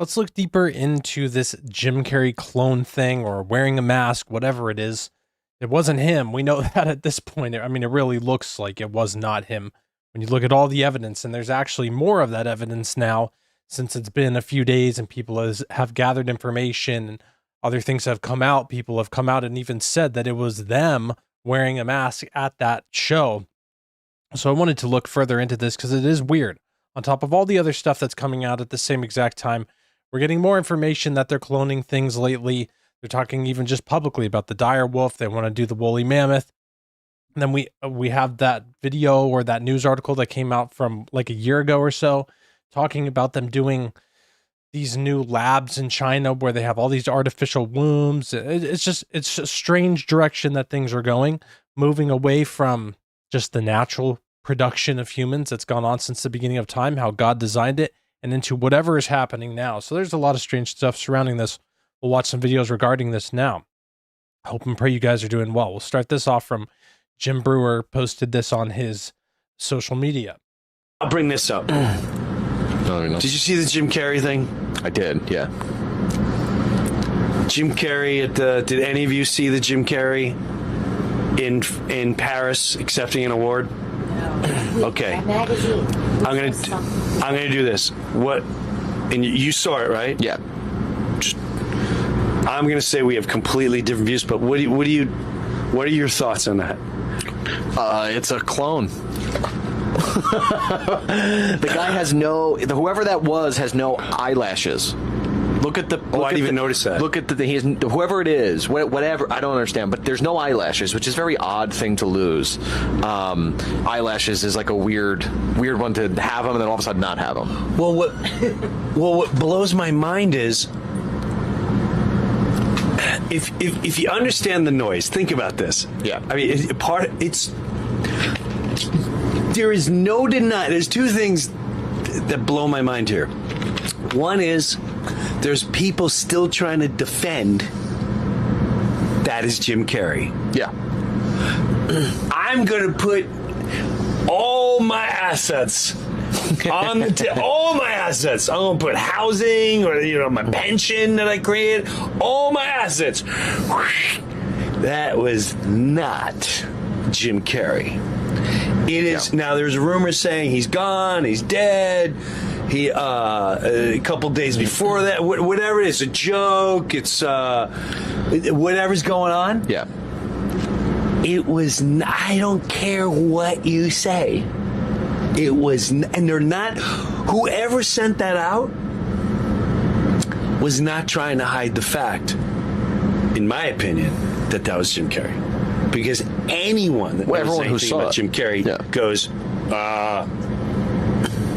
Let's look deeper into this Jim Carrey clone thing or wearing a mask, whatever it is. It wasn't him. We know that at this point. I mean, it really looks like it was not him when you look at all the evidence, and there's actually more of that evidence now since it's been a few days and people have gathered information and other things have come out. People have come out and even said that it was them wearing a mask at that show. So I wanted to look further into this because it is weird. On top of all the other stuff that's coming out at the same exact time, we're getting more information that they're cloning things lately. They're talking even just publicly about the dire wolf. They want to do the woolly mammoth. And then we have that video or that news article that came out from like a year ago or so, talking about them doing these new labs in China where they have all these artificial wombs. It's a strange direction that things are going, moving away from just the natural production of humans that's gone on since the beginning of time, how God designed it, and into whatever is happening now. So there's a lot of strange stuff surrounding this. We'll watch some videos regarding this now. I hope and pray you guys are doing well. We'll start this off from Jim Brewer posted this on his social media. I'll bring this up. Did you see the Jim Carrey thing? I did, yeah. Jim Carrey did any of you see the Jim Carrey in Paris accepting an award? Okay. I'm gonna do this. What? And you saw it, right? Yeah. I'm gonna say we have completely different views, but what are your thoughts on that? It's a clone. The guy has whoever that was has no eyelashes. Look at the. Oh, I didn't even notice that. Look at whoever it is, whatever. I don't understand, but there's no eyelashes, which is a very odd thing to lose. Eyelashes is like a weird one to have them and then all of a sudden not have them. Well, what blows my mind is if you understand the noise. Think about this. Yeah. I mean, there is no denying. There's two things that blow my mind here. One is there's people still trying to defend that is Jim Carrey. Yeah. I'm going to put all my assets on all my assets. I'm going to put housing or my pension that I created, all my assets. That was not Jim Carrey. It is now. There's rumors saying he's gone, he's dead. He a couple days before that, whatever it is, a joke. It's whatever's going on. Yeah. It was. I don't care what you say. It was, and they're not. Whoever sent that out was not trying to hide the fact, in my opinion, that was Jim Carrey. Because anyone that knows everyone who anything saw about Jim Carrey goes,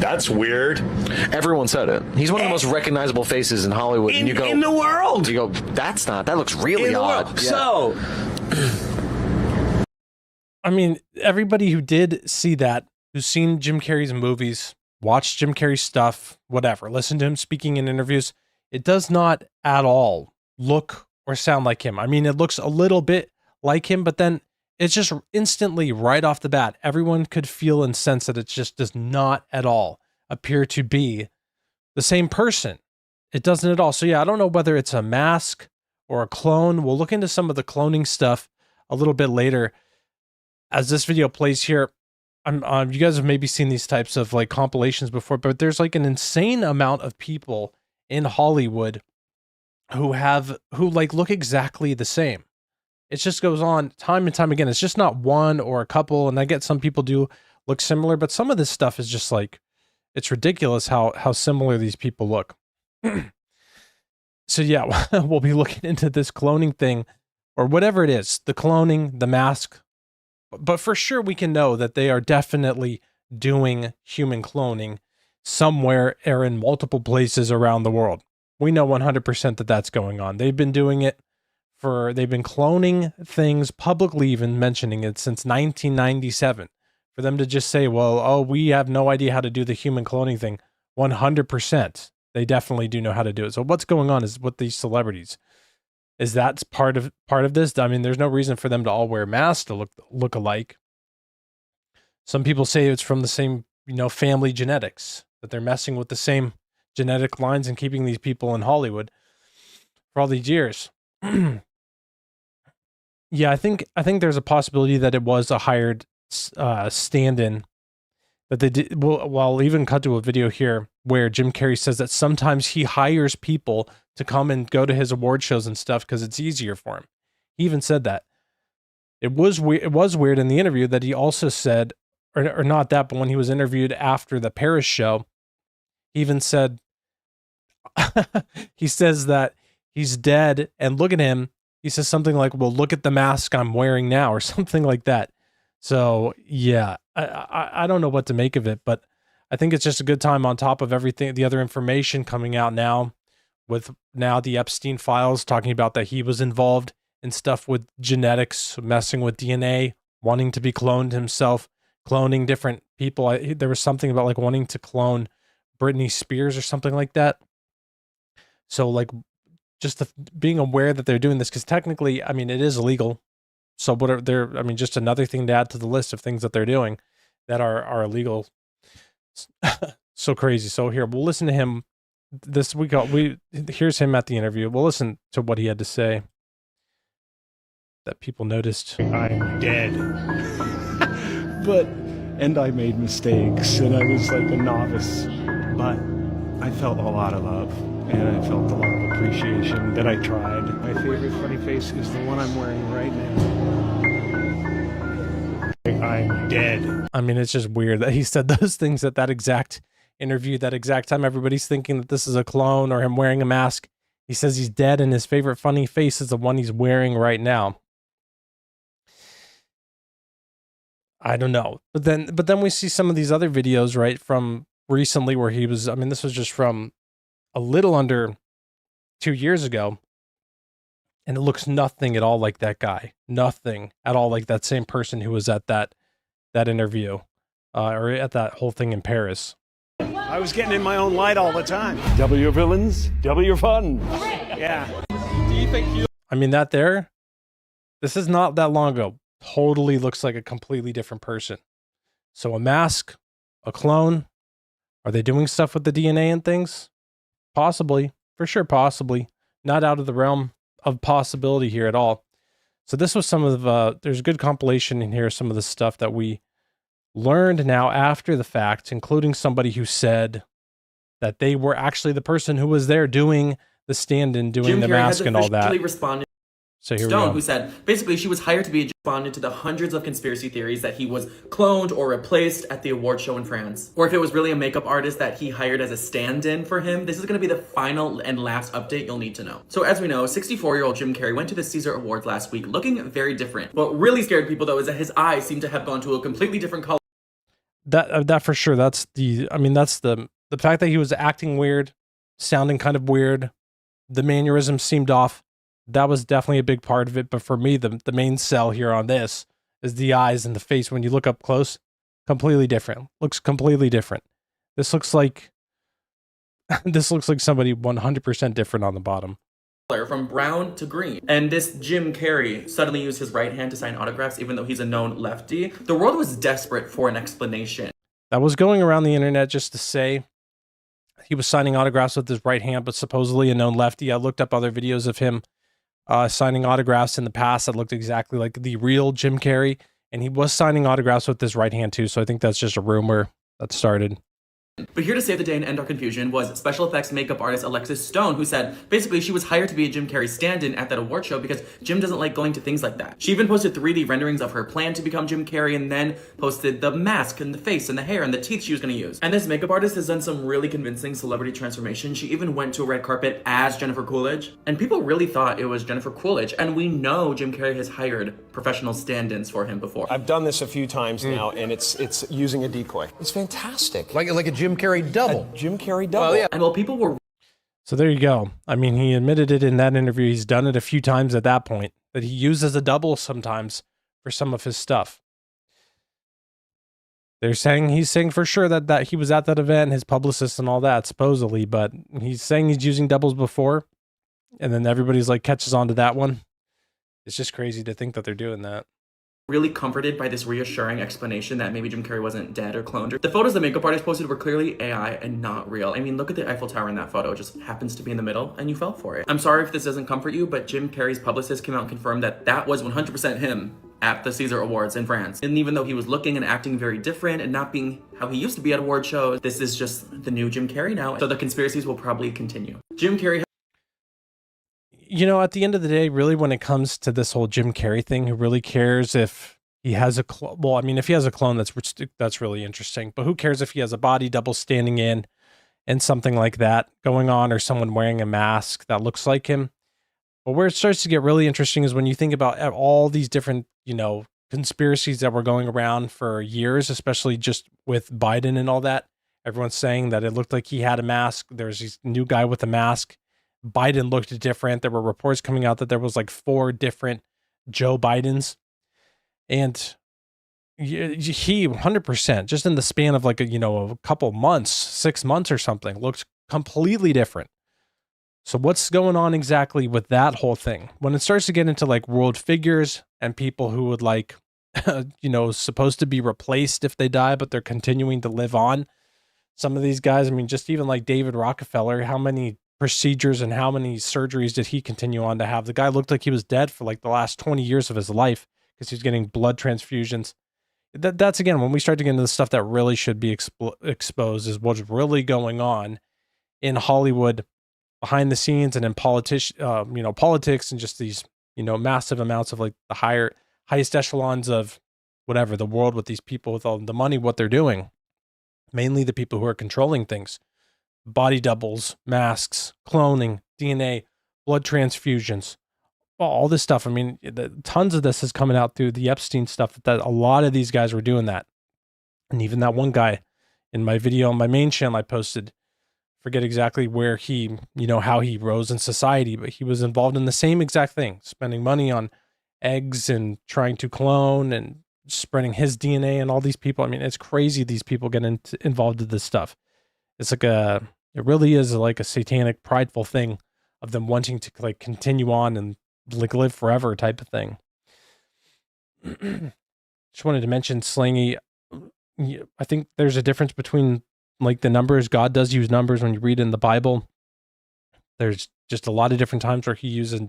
that's weird. Everyone said it. He's one of the most recognizable faces in Hollywood. In the world. You go, that looks really odd. Yeah. So, I mean, everybody who did see that, who's seen Jim Carrey's movies, watched Jim Carrey's stuff, whatever, listened to him speaking in interviews, it does not at all look or sound like him. I mean, it looks a little bit like him, but then it's just instantly right off the bat, everyone could feel and sense that it just does not at all appear to be the same person. It doesn't at all. So yeah, I don't know whether it's a mask or a clone. We'll look into some of the cloning stuff a little bit later as this video plays here. You guys have maybe seen these types of like compilations before, but there's like an insane amount of people in Hollywood who like look exactly the same. It just goes on time and time again. It's just not one or a couple. And I get some people do look similar, but some of this stuff is just like, it's ridiculous how similar these people look. So yeah, we'll be looking into this cloning thing or whatever it is, the cloning, the mask, but for sure we can know that they are definitely doing human cloning somewhere or in multiple places around the world. We know 100% that that's going on. They've been doing it. They've been cloning things, publicly even mentioning it since 1997. For them to just say, well, we have no idea how to do the human cloning thing. 100%. They definitely do know how to do it. So what's going on is with these celebrities. Is that part of this? I mean, there's no reason for them to all wear masks to look alike. Some people say it's from the same, family genetics, that they're messing with the same genetic lines and keeping these people in Hollywood for all these years. Yeah, I think there's a possibility that it was a hired stand-in that they did. Well, I'll even cut to a video here where Jim Carrey says that sometimes he hires people to come and go to his award shows and stuff because it's easier for him. He even said that. It was weird in the interview that he also said, or not that, but when he was interviewed after the Paris show, he even said, he says that he's dead and look at him. He says something like, well, look at the mask I'm wearing now, or something like that. So yeah, I don't know what to make of it, but I think it's just a good time on top of everything, the other information coming out now, with now the Epstein files talking about that he was involved in stuff with genetics, messing with DNA, wanting to be cloned himself, cloning different people. There was something about like wanting to clone Britney Spears or something like that. So like just being aware that they're doing this, because technically, I mean, it is illegal. So what are they're, I mean, just another thing to add to the list of things that they're doing that are illegal. So crazy. So here, we'll listen to him. Here's him at the interview. We'll listen to what he had to say that people noticed. I'm dead. And I made mistakes, and I was like a novice, but I felt a lot of love, and I felt a lot of appreciation that I tried. My favorite funny face is the one I'm wearing right now. I'm dead. I mean, it's just weird that he said those things at that exact interview, that exact time everybody's thinking that this is a clone or him wearing a mask. He says he's dead, and his favorite funny face is the one he's wearing right now. I don't know. But then we see some of these other videos, right, from recently where he was, I mean, this was just from a little under 2 years ago. And it looks nothing at all like that guy. Nothing at all like that same person who was at that interview or at that whole thing in Paris. I was getting in my own light all the time. Double your villains, double your fun. Yeah. Do you think I mean, this is not that long ago. Totally looks like a completely different person. So a mask, a clone. Are they doing stuff with the DNA and things? Possibly. For sure, possibly. Not out of the realm of possibility here at all. So this was some of there's a good compilation in here, some of the stuff that we learned now after the fact, including somebody who said that they were actually the person who was there doing the stand-in, doing Jim the Carrey mask and all that. Responded So here Stone, we go. who said basically she was hired to be responded to the hundreds of conspiracy theories that he was cloned or replaced at the award show in France. Or if it was really a makeup artist that he hired as a stand-in for him. This is going to be the final and last update you'll need to know. So as we know, 64-year-old Jim Carrey went to the Caesar Awards last week looking very different. What really scared people though is that his eyes seem to have gone to a completely different color. That for sure. That's the fact that he was acting weird, sounding kind of weird. The mannerisms seemed off. That was definitely a big part of it. But for me, the main sell here on this is the eyes and the face. When you look up close, completely different. Looks completely different. This looks like somebody 100% different on the bottom. From brown to green. And this Jim Carrey suddenly used his right hand to sign autographs, even though he's a known lefty. The world was desperate for an explanation. That was going around the internet just to say he was signing autographs with his right hand, but supposedly a known lefty. I looked up other videos of him signing autographs in the past that looked exactly like the real Jim Carrey, and he was signing autographs with his right hand too. So I think that's just a rumor that started. But here to save the day and end our confusion was special effects makeup artist Alexis Stone, who said basically she was hired to be a Jim Carrey stand-in at that award show because Jim doesn't like going to things like that. She even posted 3D renderings of her plan to become Jim Carrey and then posted the mask and the face and the hair and the teeth she was going to use. And this makeup artist has done some really convincing celebrity transformation. She even went to a red carpet as Jennifer Coolidge, and people really thought it was Jennifer Coolidge. And we know Jim Carrey has hired professional stand-ins for him before. I've done this a few times now, and it's using a decoy. It's fantastic. Like a Jim Carrey double. Jim Carrey double. Well, yeah. And while people were So there you go. I mean, he admitted it in that interview. He's done it a few times at that point, that he uses a double sometimes for some of his stuff. He's saying for sure that he was at that event, his publicist and all that, supposedly, but he's saying he's using doubles before, and then everybody's like catches on to that one. It's just crazy to think that they're doing that. really comforted by this reassuring explanation that maybe Jim Carrey wasn't dead or cloned. The photos the makeup artist posted were clearly AI and not real. I mean, look at the Eiffel Tower in that photo. It just happens to be in the middle and you fell for it. I'm sorry if this doesn't comfort you, but Jim Carrey's publicist came out and confirmed that that was 100% him at the Caesar Awards in France. And even though he was looking and acting very different and not being how he used to be at award shows, this is just the new Jim Carrey now. So the conspiracies will probably continue. Jim Carrey, you know, at the end of the day, really, when it comes to this whole Jim Carrey thing, who really cares if he has a clone? Well, I mean, if he has a clone, that's really interesting. But who cares if he has a body double standing in and something like that going on, or someone wearing a mask that looks like him? But where it starts to get really interesting is when you think about all these different, you know, conspiracies that were going around for years, especially just with Biden and all that. Everyone's saying that it looked like he had a mask. There's this new guy with a mask. Biden looked different. There were reports coming out that there was like 4 different Joe Bidens. And he 100%, just in the span of like a couple months, 6 months or something, looked completely different. So what's going on exactly with that whole thing? When it starts to get into like world figures and people who would like, supposed to be replaced if they die, but they're continuing to live on. Some of these guys, I mean, just even like David Rockefeller, how many procedures and how many surgeries did he continue on to have? The guy looked like he was dead for like the last 20 years of his life because he's getting blood transfusions. That's again, when we start to get into the stuff that really should be exposed, is what's really going on in Hollywood behind the scenes and in politics and just these, massive amounts of like the highest echelons of whatever the world, with these people with all the money, what they're doing, mainly the people who are controlling things. Body doubles, masks, cloning, DNA, blood transfusions, all this stuff. I mean, tons of this is coming out through the Epstein stuff, that a lot of these guys were doing that. And even that one guy in my video on my main channel I posted, forget exactly where he, how he rose in society, but he was involved in the same exact thing, spending money on eggs and trying to clone and spreading his DNA and all these people. I mean, it's crazy these people get involved in this stuff. It's like it really is like a satanic, prideful thing of them wanting to like continue on and like live forever type of thing. Just wanted to mention Slingy. I think there's a difference between like the numbers. God does use numbers when you read in the Bible. There's just a lot of different times where he uses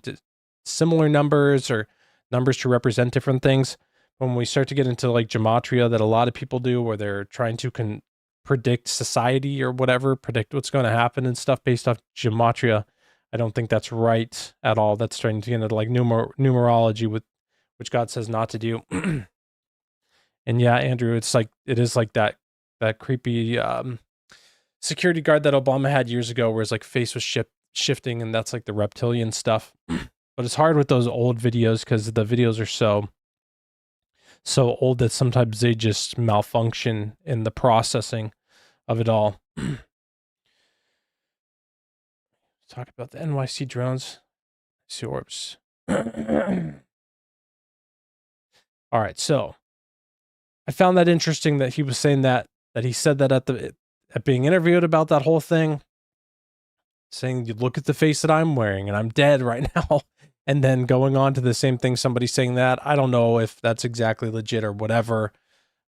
similar numbers or numbers to represent different things. When we start to get into like gematria that a lot of people do, where they're trying to predict society or whatever, predict what's going to happen and stuff based off gematria, I don't think that's right at all. That's starting to get into like numerology, which God says not to do. And yeah, Andrew, it is like that creepy security guard that Obama had years ago, where his like face was shifting, and that's like the reptilian stuff. But it's hard with those old videos because the videos are so old that sometimes they just malfunction in the processing of it all. Talk about the NYC drones. See orbs. All right, so I found that interesting that he was saying that he said that at being interviewed about that whole thing, saying, you look at the face that I'm wearing and I'm dead right now. And then going on to the same thing, somebody saying that. I don't know if that's exactly legit or whatever,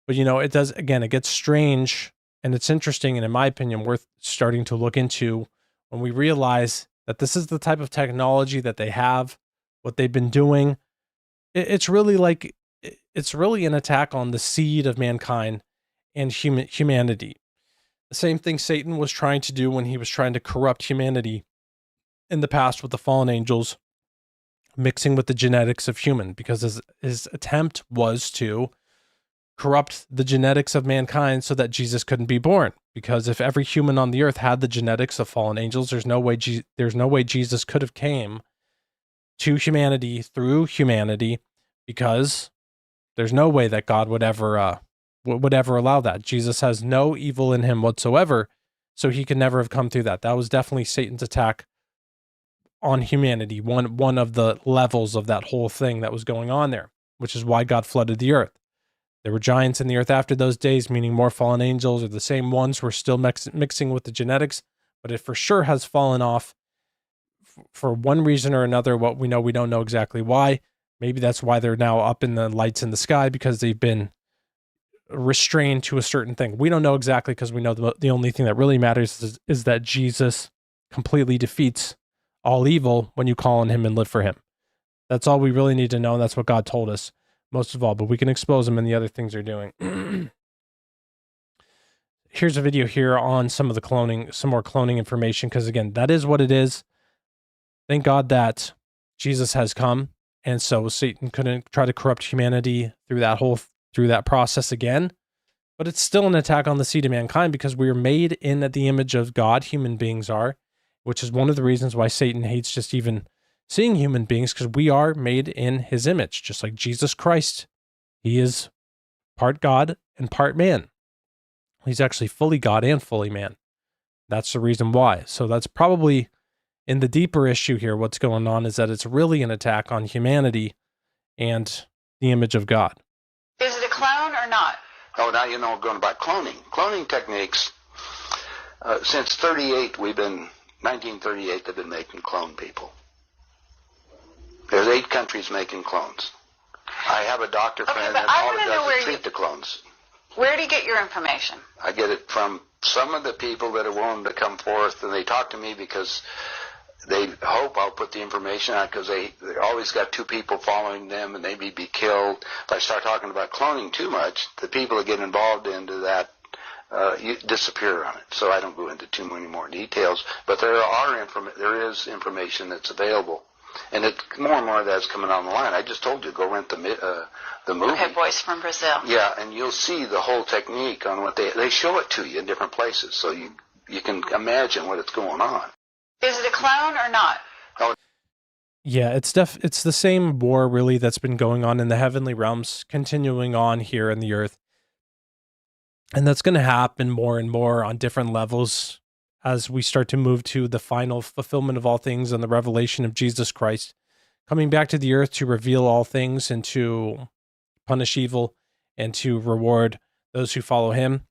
but it does, again, it gets strange and it's interesting. And in my opinion, worth starting to look into when we realize that this is the type of technology that they have, what they've been doing. It's really an attack on the seed of mankind and humanity. The same thing Satan was trying to do when he was trying to corrupt humanity in the past with the fallen angels, mixing with the genetics of human, because his attempt was to corrupt the genetics of mankind so that Jesus couldn't be born. Because if every human on the earth had the genetics of fallen angels, there's no way Jesus could have came to humanity through humanity, because there's no way that God would ever allow that. Jesus has no evil in him whatsoever, so he could never have come through that. That was definitely Satan's attack on humanity, one of the levels of that whole thing that was going on there, which is why God flooded the earth. There were giants in the earth after those days, meaning more fallen angels, or the same ones were still mixing with the genetics, but it for sure has fallen off for one reason or another. What we know, we don't know exactly why. Maybe that's why they're now up in the lights in the sky, because they've been restrained to a certain thing. We don't know exactly, because we know the only thing that really matters is that Jesus completely defeats all evil when you call on him and live for him. That's all we really need to know. And that's what God told us most of all, but we can expose them in the other things they're doing. Here's a video here on some of the cloning, some more cloning information. Cause again, that is what it is. Thank God that Jesus has come. And so Satan couldn't try to corrupt humanity through that process again, but it's still an attack on the seed of mankind, because we are made in the image of God. Human beings are, which is one of the reasons why Satan hates just even seeing human beings, because we are made in his image, just like Jesus Christ. He is part God and part man. He's actually fully God and fully man. That's the reason why. So that's probably in the deeper issue here. What's going on is that it's really an attack on humanity and the image of God. Is it a clone or not? Oh, now you know going about cloning. Cloning techniques, since 1938, they've been making clone people. There's 8 countries making clones. I have a doctor friend that all it does is treat the clones. Where do you get your information? I get it from some of the people that are willing to come forth, and they talk to me because they hope I'll put the information out, because they always got 2 people following them, and they may be killed. If I start talking about cloning too much, the people that get involved into that you disappear on it. So I don't go into too many more details, but there is information that's available. And more and more of that's coming on the line. I just told you, go rent the movie. Okay, Boys from Brazil. Yeah, and you'll see the whole technique on what they show it to you in different places, so you can imagine what it's going on. Is it a clone or not? Yeah, it's the same war really that's been going on in the heavenly realms, continuing on here in the earth. And that's going to happen more and more on different levels as we start to move to the final fulfillment of all things and the revelation of Jesus Christ, coming back to the earth to reveal all things and to punish evil and to reward those who follow him.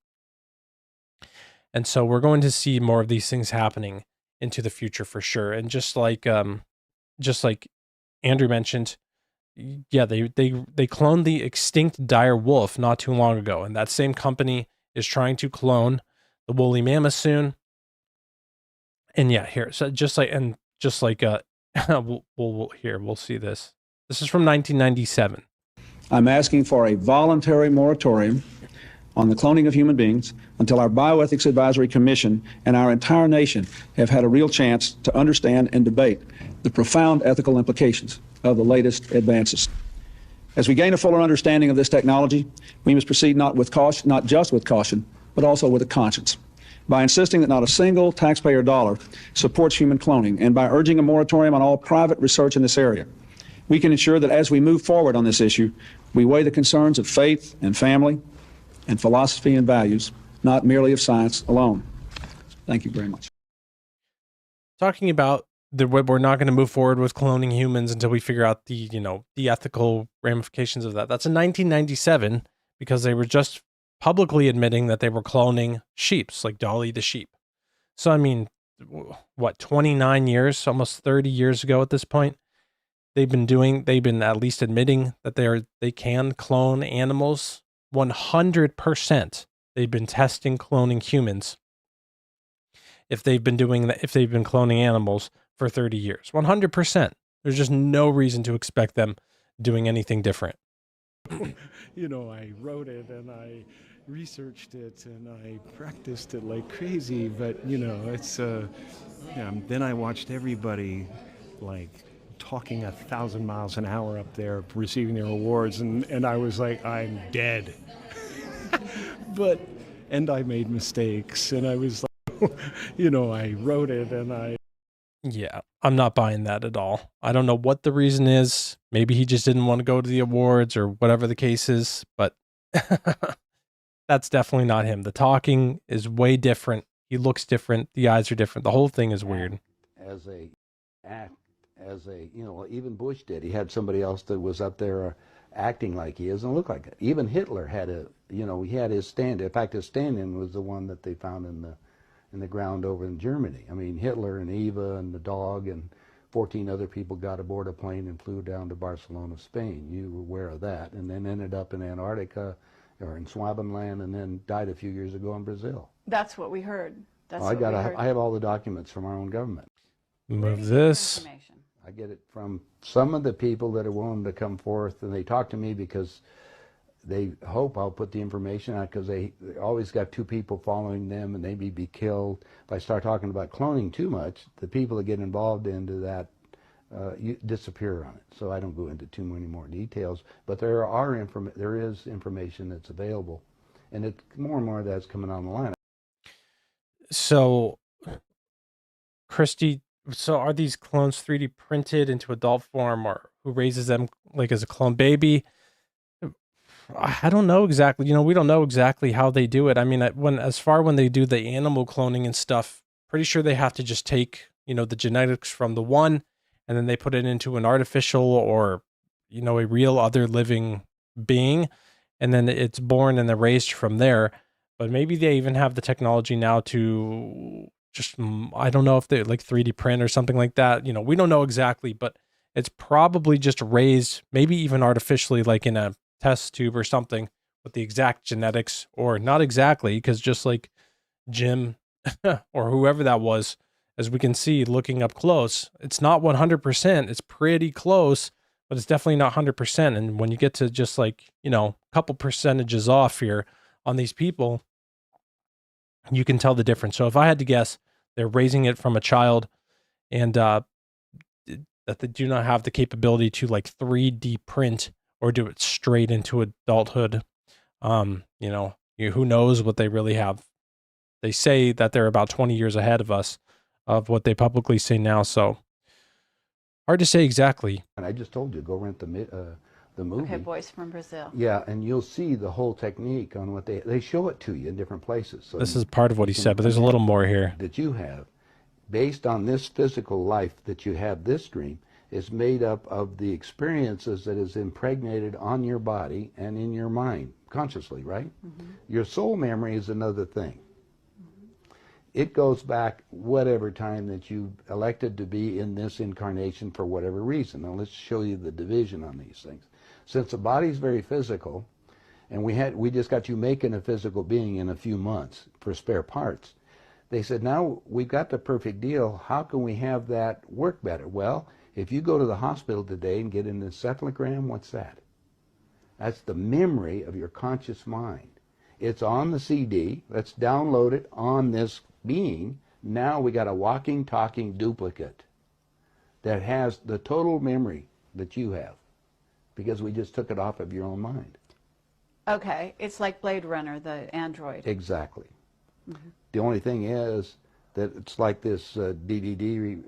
And so we're going to see more of these things happening into the future for sure. And just like Andrew mentioned, yeah, they cloned the extinct dire wolf not too long ago, and that same company is trying to clone the woolly mammoth soon. And yeah, here, so we'll see this. This is from 1997. I'm asking for a voluntary moratorium on the cloning of human beings until our Bioethics Advisory Commission and our entire nation have had a real chance to understand and debate the profound ethical implications of the latest advances. As we gain a fuller understanding of this technology, we must proceed not just with caution, but also with a conscience, by insisting that not a single taxpayer dollar supports human cloning, and by urging a moratorium on all private research in this area. We can ensure that as we move forward on this issue, we weigh the concerns of faith and family and philosophy and values, not merely of science alone. Thank you very much. Talking about we're not going to move forward with cloning humans until we figure out the ethical ramifications of that. That's in 1997, because they were just publicly admitting that they were cloning sheeps, like Dolly the sheep. So, I mean, what, 29 years, almost 30 years ago at this point, they've been at least admitting that they can clone animals. 100% they've been testing cloning humans. If they've been cloning animals for 30 years, 100%. There's just no reason to expect them doing anything different. I wrote it and I researched it and I practiced it like crazy, but it's then I watched everybody like talking 1,000 miles an hour up there receiving their awards, and I was like, I'm dead. And I made mistakes, and I was like, I wrote it and Yeah, I'm not buying that at all. I don't know what the reason is. Maybe he just didn't want to go to the awards or whatever the case is, but that's definitely not him. The talking is way different. He looks different. The eyes are different. The whole thing is weird. Even Bush did. He had somebody else that was up there acting like he is and looked like it. Even Hitler had he had his stand. In fact, his stand-in was the one that they found in the ground over in Germany. I mean, Hitler and Eva and the dog and 14 other people got aboard a plane and flew down to Barcelona, Spain. You were aware of that, and then ended up in Antarctica or in Swabenland, and then died a few years ago in Brazil. That's what we heard. That's I have all the documents from our own government. Move this. I get it from some of the people that are willing to come forth, and they talk to me because they hope I'll put the information out, because they always got two people following them, and they may be killed. If I start talking about cloning too much, the people that get involved into that disappear on it. So I don't go into too many more details, but there is information that's available, and more and more of that's coming on the line. So, Christy, so are these clones 3D printed into adult form, or who raises them like as a clone baby? I don't know exactly. We don't know exactly how they do it. I mean, when they do the animal cloning and stuff, pretty sure they have to just take, the genetics from the one, and then they put it into an artificial or, a real other living being, and then it's born and they're raised from there. But maybe they even have the technology now to just, I don't know if they like 3D print or something like that. We don't know exactly, but it's probably just raised, maybe even artificially, like in a test tube or something, with the exact genetics, or not exactly, because just like Jim or whoever that was, as we can see looking up close, it's not 100%. It's pretty close, but it's definitely not 100%. And when you get to just like, a couple percentages off here on these people, you can tell the difference. So if I had to guess, they're raising it from a child, and that they do not have the capability to like 3D print or do it straight into adulthood. Who knows what they really have. They say that they're about 20 years ahead of us of what they publicly say now. So hard to say exactly. And I just told you, go rent the movie. Okay, Boys from Brazil. Yeah, and you'll see the whole technique on what they show it to you in different places. So this is part of what he said, but there's a little more here. That you have, based on this physical life that you have, this dream is made up of the experiences that is impregnated on your body and in your mind, consciously, right? Mm-hmm. Your soul memory is another thing. Mm-hmm. It goes back whatever time that you elected to be in this incarnation for whatever reason. Now let's show you the division on these things. Since the body's very physical, and we just got you making a physical being in a few months for spare parts, they said, now we've got the perfect deal. How can we have that work better? Well, if you go to the hospital today and get an encephalogram, what's that? That's the memory of your conscious mind. It's on the CD. Let's download it on this being. Now we got a walking, talking duplicate that has the total memory that you have, because we just took it off of your own mind. Okay, it's like Blade Runner, the android. Exactly. Mm-hmm. The only thing is that it's like this DVD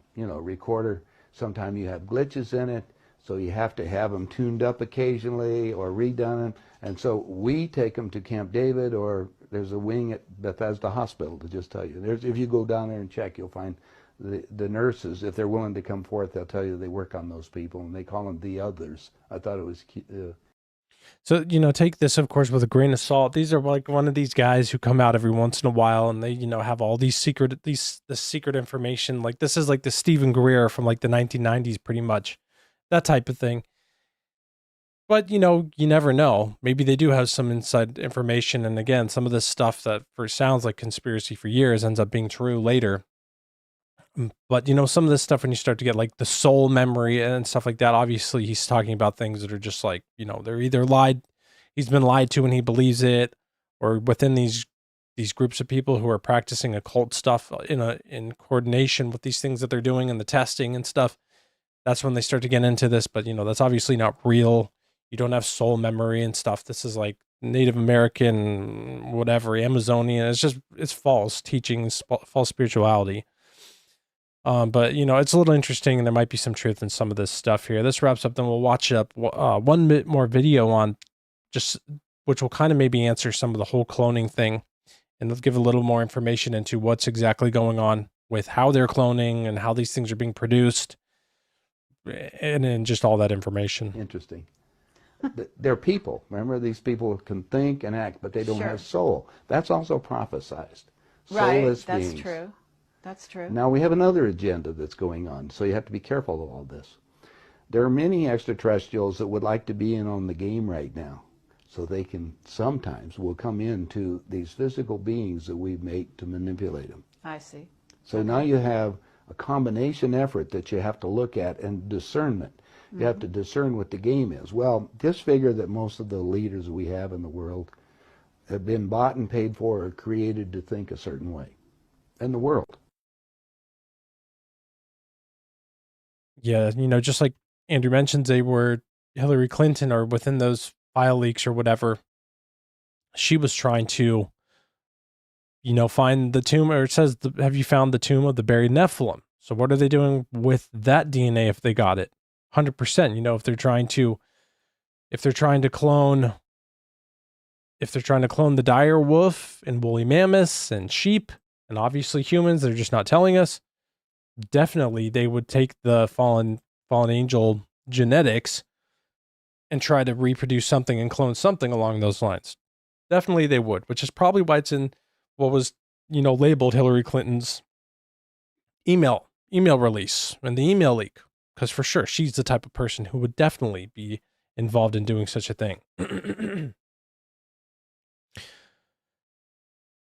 recorder. Sometimes you have glitches in it, so you have to have them tuned up occasionally or redone. And so we take them to Camp David, or there's a wing at Bethesda Hospital, to just tell you. If you go down there and check, you'll find the nurses, if they're willing to come forth, they'll tell you they work on those people, and they call them the others. I thought it was So, take this, of course, with a grain of salt. These are like one of these guys who come out every once in a while, and they, have all these secret information. Like this is like the Stephen Greer from like the 1990s, pretty much, that type of thing. But, you never know. Maybe they do have some inside information. And again, some of this stuff that sounds like conspiracy for years ends up being true later. But, some of this stuff, when you start to get like the soul memory and stuff like that, obviously he's talking about things that are just like, they're either he's been lied to and he believes it, or within these groups of people who are practicing occult stuff in coordination with these things that they're doing and the testing and stuff. That's when they start to get into this. But, that's obviously not real. You don't have soul memory and stuff. This is like Native American, whatever, Amazonian. It's false teachings, false spirituality. But, it's a little interesting, and there might be some truth in some of this stuff here. This wraps up, then we'll watch up one bit more video on which will kind of maybe answer some of the whole cloning thing, and they'll give a little more information into what's exactly going on with how they're cloning and how these things are being produced, and then just all that information. Interesting. They're people. Remember, these people can think and act, but they don't have soul. That's also prophesized. Right, Soulless that's beings. true. That's true. Now we have another agenda that's going on, so you have to be careful of all this. There are many extraterrestrials that would like to be in on the game right now, so they can sometimes will come into these physical beings that we make to manipulate them. I see. So now you have a combination effort that you have to look at, and discernment. You have to discern what the game is. Well, just figure that most of the leaders we have in the world have been bought and paid for or created to think a certain way in the world. Yeah, you know, just like Andrew mentions, they were Hillary Clinton, or within those file leaks or whatever, she was trying to, you know, find the tomb, or it says, have you found the tomb of the buried Nephilim? So what are they doing with that DNA if they got it? 100%, you know, if they're trying to clone the dire wolf and woolly mammoths and sheep and obviously humans, they're just not telling us. Definitely they would take the fallen angel genetics and try to reproduce something and clone something along those lines. Definitely they would, which is probably why it's in what was, you know, labeled Hillary Clinton's email release and the email leak, because for sure she's the type of person who would definitely be involved in doing such a thing.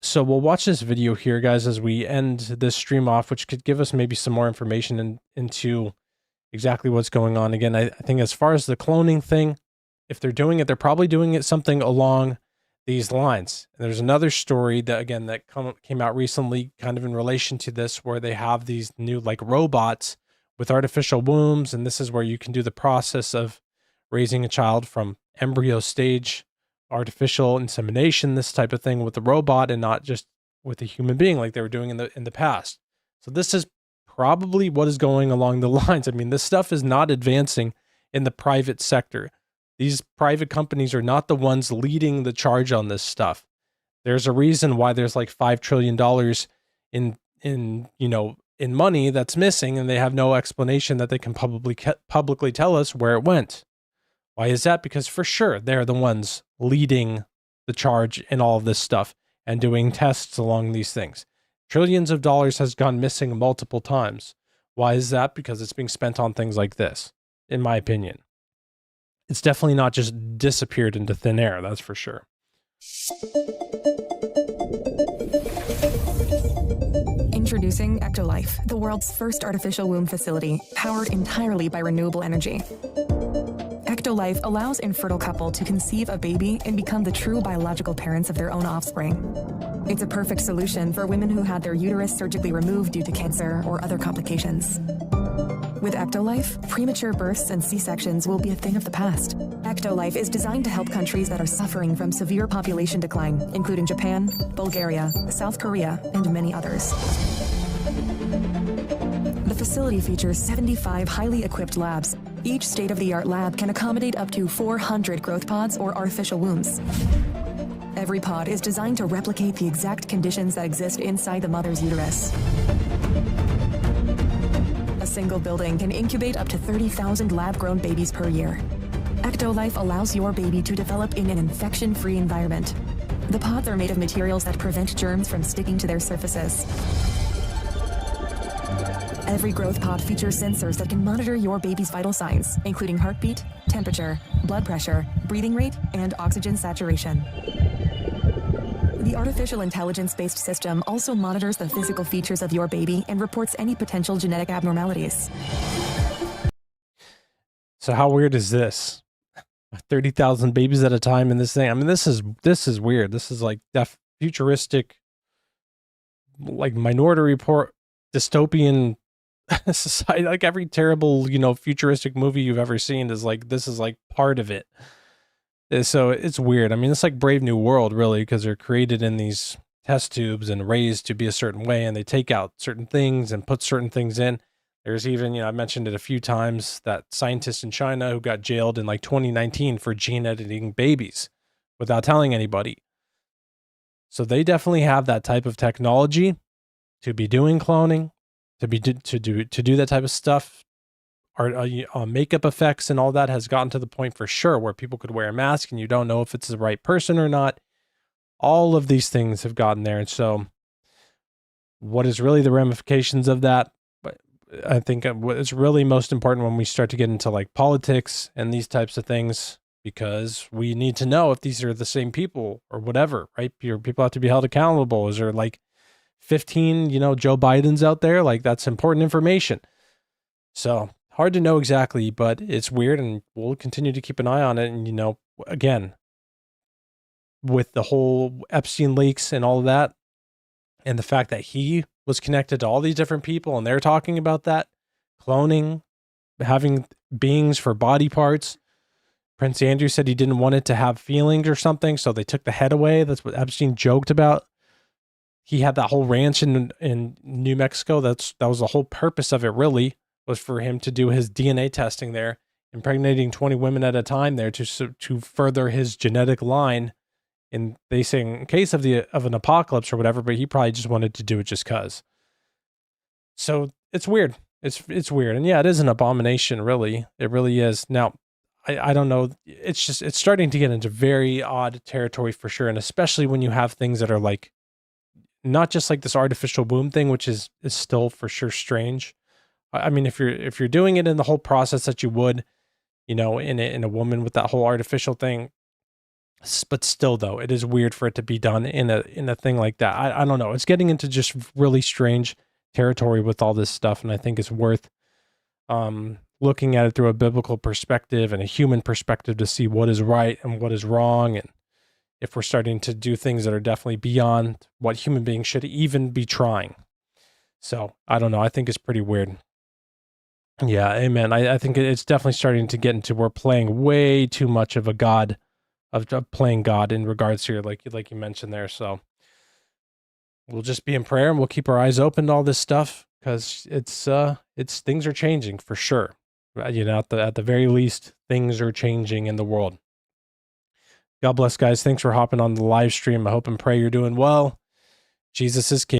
So we'll watch this video here, guys, as we end this stream off, which could give us maybe some more information into exactly what's going on. Again, I think as far as the cloning thing, if they're doing it, they're probably doing it something along these lines. And there's another story that, again, that came out recently kind of in relation to this, where they have these new like robots with artificial wombs. And this is where you can do the process of raising a child from embryo stage, artificial insemination, this type of thing with the robot, and not just with a human being like they were doing in the past. So this is probably what is going along the lines. I mean, this stuff is not advancing in the private sector. These private companies are not the ones leading the charge on this stuff. There's a reason why there's like $5 trillion in money that's missing, and they have no explanation that they can publicly tell us where it went. Why is that? Because for sure they're the ones leading the charge in all of this stuff and doing tests along these things. Trillions of dollars has gone missing multiple times. Why is that? Because it's being spent on things like this, in my opinion. It's definitely not just disappeared into thin air, that's for sure. Introducing Ectolife, the world's first artificial womb facility, powered entirely by renewable energy. Ectolife allows infertile couple to conceive a baby and become the true biological parents of their own offspring. It's a perfect solution for women who had their uterus surgically removed due to cancer or other complications. With Ectolife, premature births and C-sections will be a thing of the past. Ectolife is designed to help countries that are suffering from severe population decline, including Japan, Bulgaria, South Korea, and many others. The facility features 75 highly equipped labs. Each state-of-the-art lab can accommodate up to 400 growth pods or artificial wombs. Every pod is designed to replicate the exact conditions that exist inside the mother's uterus. A single building can incubate up to 30,000 lab-grown babies per year. Ectolife allows your baby to develop in an infection-free environment. The pods are made of materials that prevent germs from sticking to their surfaces. Every growth pod features sensors that can monitor your baby's vital signs, including heartbeat, temperature, blood pressure, breathing rate, and oxygen saturation. The artificial intelligence-based system also monitors the physical features of your baby and reports any potential genetic abnormalities. So how weird is this? 30,000 babies at a time in this thing. I mean, this is weird. This is like futuristic, like Minority Report, dystopian society. Like every terrible, futuristic movie you've ever seen is like, this is like part of it. So it's weird. I mean, it's like Brave New World, really, because they're created in these test tubes and raised to be a certain way, and they take out certain things and put certain things in. There's even, I mentioned it a few times, that scientist in China who got jailed in like 2019 for gene editing babies without telling anybody. So they definitely have that type of technology to be doing cloning, to do that type of stuff. Our makeup effects and all that has gotten to the point for sure where people could wear a mask and you don't know if it's the right person or not. All of these things have gotten there. And so what is really the ramifications of that. But I think what is really most important when we start to get into like politics and these types of things, because we need to know if these are the same people or whatever, right? People have to be held accountable. Is there like 15, Joe Bidens out there? Like, that's important information. So hard to know exactly, but it's weird, and we'll continue to keep an eye on it. And, again, with the whole Epstein leaks and all of that, and the fact that he was connected to all these different people, and they're talking about that, cloning, having beings for body parts. Prince Andrew said he didn't want it to have feelings or something, so they took the head away. That's what Epstein joked about. He had that whole ranch in New Mexico. That was the whole purpose of it, really, was for him to do his DNA testing there, impregnating 20 women at a time there to further his genetic line. And they say in case of an apocalypse or whatever, but he probably just wanted to do it just cause. So it's weird. It's weird. And yeah, it is an abomination, really. It really is. Now, I don't know. It's starting to get into very odd territory for sure. And especially when you have things that are like, not just like this artificial womb thing, which is still for sure strange. I mean, if you're doing it in the whole process that you would, in a woman with that whole artificial thing, but still though, it is weird for it to be done in a thing like that. I don't know. It's getting into just really strange territory with all this stuff. And I think it's worth, looking at it through a biblical perspective and a human perspective to see what is right and what is wrong. And if we're starting to do things that are definitely beyond what human beings should even be trying. So I don't know. I think it's pretty weird. Yeah, amen. I think it's definitely starting to get into, we're playing way too much of a God, of playing God in regards to, like you mentioned there. So we'll just be in prayer, and we'll keep our eyes open to all this stuff, because it's things are changing for sure. At the very least, things are changing in the world. God bless, guys. Thanks for hopping on the live stream. I hope and pray you're doing well. Jesus is King.